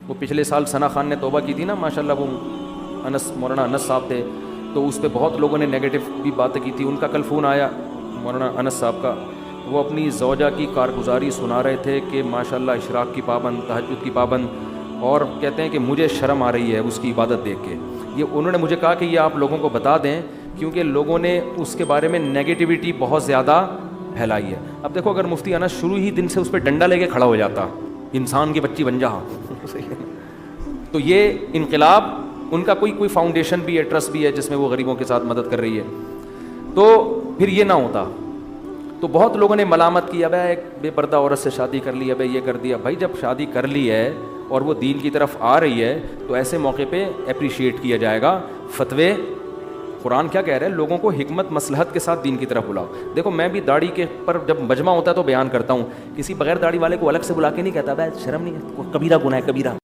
वो पिछले साल सना खान ने तौबा की थी ना माशाल्लाह, वो मौलाना अनस साहब थे, तो उस पर बहुत लोगों ने नेगेटिव भी बातें की थी। उनका कल फ़ोन आया मौलाना अनस साहब का, वो अपनी ज़ौजा की कारगुजारी सुना रहे थे कि माशाल्लाह इशराक की पाबंद, तहज्जुद की पाबंद, और कहते हैं कि मुझे शर्म आ रही है उसकी इबादत देख के। ये उन्होंने मुझे कहा कि ये आप लोगों को बता दें, क्योंकि लोगों ने उसके बारे में नेगेटिविटी बहुत ज़्यादा फैलाई है। अब देखो, अगर मुफ्ती अनस शुरू ही दिन से उस पर डंडा लेके खड़ा हो जाता, इंसान की बच्ची बन जा तो ये इनकलाब, उनका कोई फाउंडेशन भी है, ट्रस्ट भी है जिसमें वो गरीबों के साथ मदद कर रही है, तो फिर ये ना होता। तो बहुत लोगों ने मलामत की, अब एक बेपर्दा औरत से शादी कर ली, अब ये कर दिया। भाई जब शादी कर ली है और वो दीन की तरफ आ रही है तो ऐसे मौके पे अप्रिशिएट किया जाएगा। फतवे कुरान क्या कह रहा है, लोगों को हिकमत मसलहत के साथ दीन की तरफ बुलाओ। देखो मैं भी दाढ़ी के पर जब मजमा होता है तो बयान करता हूँ, किसी बगैर दाढ़ी वाले को अलग से बुला के नहीं कहता भाई शर्म नहीं है, कबीरा गुनाह है कबीरा।